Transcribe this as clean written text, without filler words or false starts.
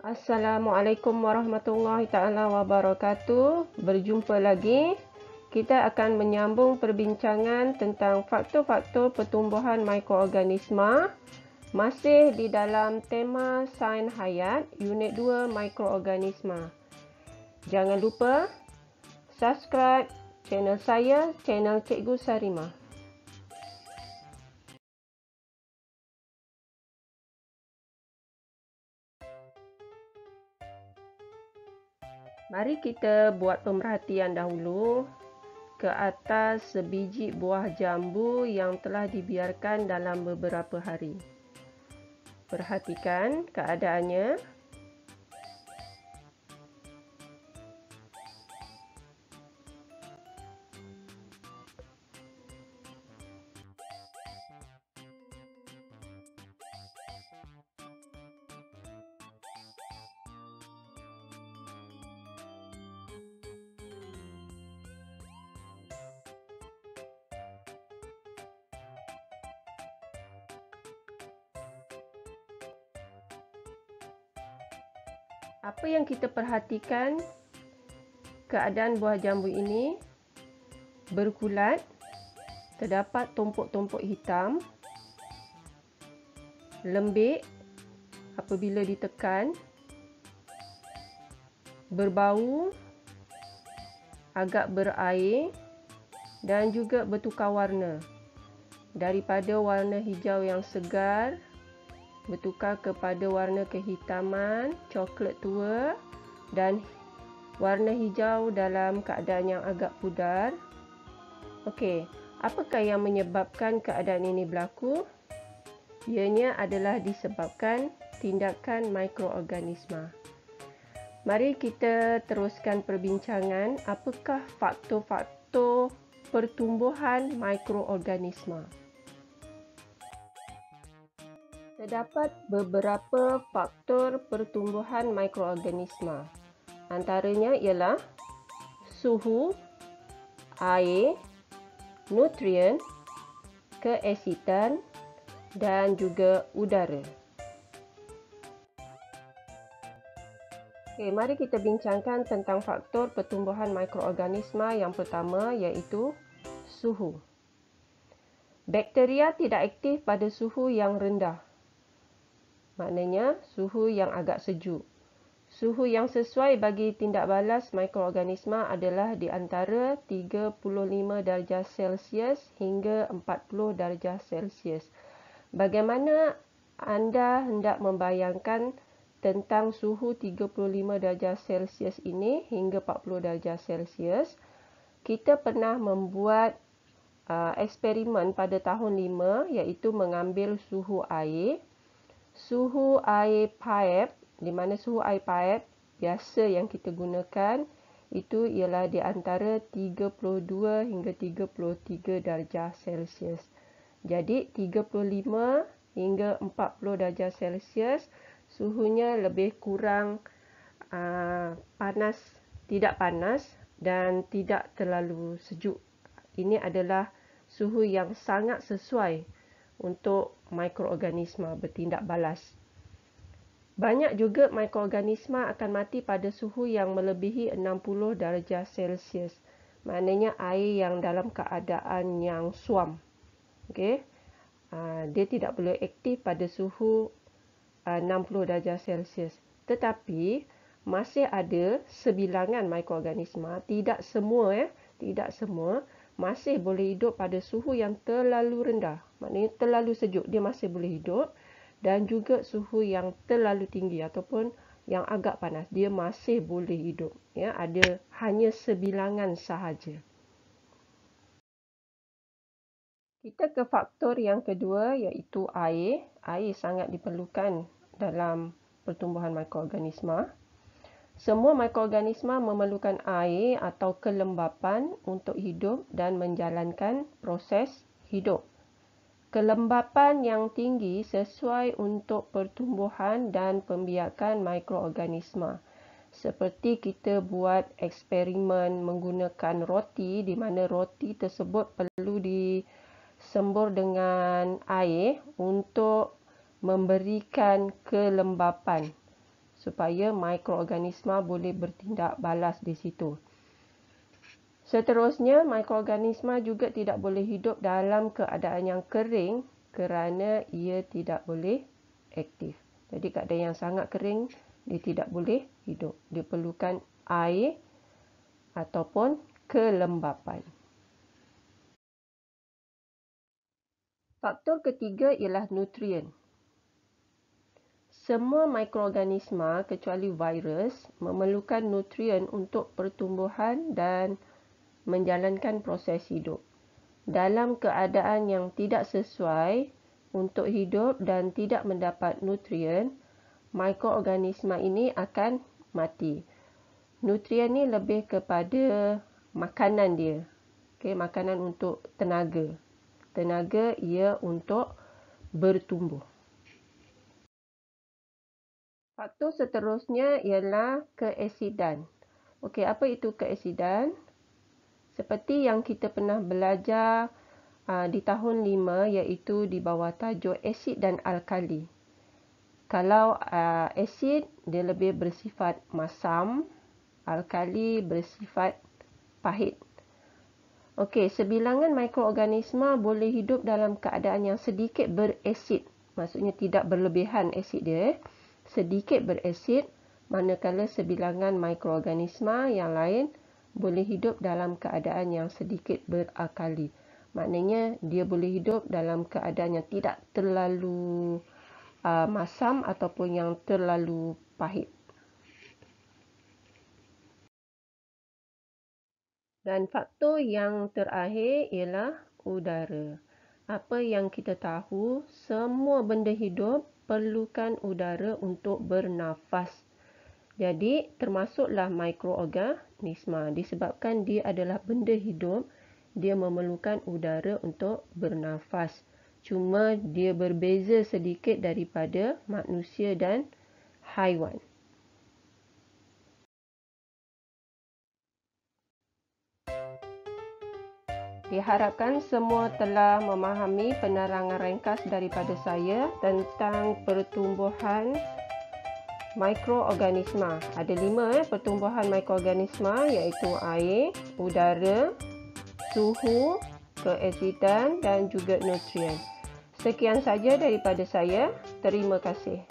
Assalamualaikum warahmatullahi taala wabarakatuh. Berjumpa lagi. Kita akan menyambung perbincangan tentang faktor-faktor pertumbuhan mikroorganisma masih di dalam tema Sains Hayat Unit 2 Mikroorganisma. Jangan lupa subscribe channel saya, channel Cikgu Sarimah. Mari kita buat pemerhatian dahulu ke atas sebiji buah jambu yang telah dibiarkan dalam beberapa hari. Perhatikan keadaannya. Apa yang kita perhatikan, keadaan buah jambu ini berkulat, terdapat tumpuk-tumpuk hitam, lembik apabila ditekan, berbau, agak berair dan juga bertukar warna. Daripada warna hijau yang segar bertukar kepada warna kehitaman, coklat tua dan warna hijau dalam keadaan yang agak pudar. Okey, apakah yang menyebabkan keadaan ini berlaku? Ianya adalah disebabkan tindakan mikroorganisma. Mari kita teruskan perbincangan. Apakah faktor-faktor pertumbuhan mikroorganisma? Terdapat beberapa faktor pertumbuhan mikroorganisma. Antaranya ialah suhu, air, nutrien, keasitan dan juga udara. Okey, mari kita bincangkan tentang faktor pertumbuhan mikroorganisma yang pertama iaitu suhu. Bakteria tidak aktif pada suhu yang rendah. Maknanya suhu yang agak sejuk. Suhu yang sesuai bagi tindak balas mikroorganisma adalah di antara 35 darjah Celsius hingga 40 darjah Celsius. Bagaimana anda hendak membayangkan tentang suhu 35 darjah Celsius ini hingga 40 darjah Celsius? Kita pernah membuat eksperimen pada tahun 5 iaitu mengambil suhu air pipe, di mana suhu air pipe biasa yang kita gunakan itu ialah di antara 32 hingga 33 darjah Celsius. Jadi 35 hingga 40 darjah Celsius suhunya lebih kurang panas, tidak panas dan tidak terlalu sejuk. Ini adalah suhu yang sangat sesuai untuk mikroorganisma bertindak balas. Banyak juga mikroorganisma akan mati pada suhu yang melebihi 60 darjah Celsius. Maknanya air yang dalam keadaan yang suam. Okey. Dia tidak boleh aktif pada suhu 60 darjah Celsius. Tetapi masih ada sebilangan mikroorganisma, tidak semua masih boleh hidup pada suhu yang terlalu rendah. Maknanya terlalu sejuk, dia masih boleh hidup. Dan juga suhu yang terlalu tinggi ataupun yang agak panas, dia masih boleh hidup. Ya, ada hanya sebilangan sahaja. Kita ke faktor yang kedua iaitu air. Air sangat diperlukan dalam pertumbuhan mikroorganisma. Semua mikroorganisma memerlukan air atau kelembapan untuk hidup dan menjalankan proses hidup. Kelembapan yang tinggi sesuai untuk pertumbuhan dan pembiakan mikroorganisma. Seperti kita buat eksperimen menggunakan roti, di mana roti tersebut perlu disembur dengan air untuk memberikan kelembapan supaya mikroorganisma boleh bertindak balas di situ. Seterusnya, mikroorganisma juga tidak boleh hidup dalam keadaan yang kering kerana ia tidak boleh aktif. Jadi keadaan yang sangat kering, dia tidak boleh hidup. Dia perlukan air ataupun kelembapan. Faktor ketiga ialah nutrien. Semua mikroorganisma kecuali virus memerlukan nutrien untuk pertumbuhan dan menjalankan proses hidup. Dalam keadaan yang tidak sesuai untuk hidup dan tidak mendapat nutrien, mikroorganisma ini akan mati. Nutrien ni lebih kepada makanan dia. Okey, makanan untuk tenaga. Tenaga ia untuk bertumbuh. Faktor seterusnya ialah keasidan. Okey, apa itu keasidan? Seperti yang kita pernah belajar di tahun 5 iaitu di bawah tajuk asid dan alkali. Kalau asid dia lebih bersifat masam, alkali bersifat pahit. Okey, sebilangan mikroorganisma boleh hidup dalam keadaan yang sedikit berasid. Maksudnya tidak berlebihan asid dia. Sedikit berasid, manakala sebilangan mikroorganisma yang lain boleh hidup dalam keadaan yang sedikit beralkali. Maknanya dia boleh hidup dalam keadaan yang tidak terlalu masam ataupun yang terlalu pahit. Dan faktor yang terakhir ialah udara. Apa yang kita tahu, semua benda hidup perlukan udara untuk bernafas. Jadi, termasuklah mikroorganisma. Disebabkan dia adalah benda hidup, dia memerlukan udara untuk bernafas. Cuma dia berbeza sedikit daripada manusia dan haiwan. Diharapkan semua telah memahami penerangan ringkas daripada saya tentang pertumbuhan mikroorganisma. Ada 5 pertumbuhan mikroorganisma iaitu air, udara, suhu, keasidan dan juga nutrien. Sekian saja daripada saya. Terima kasih.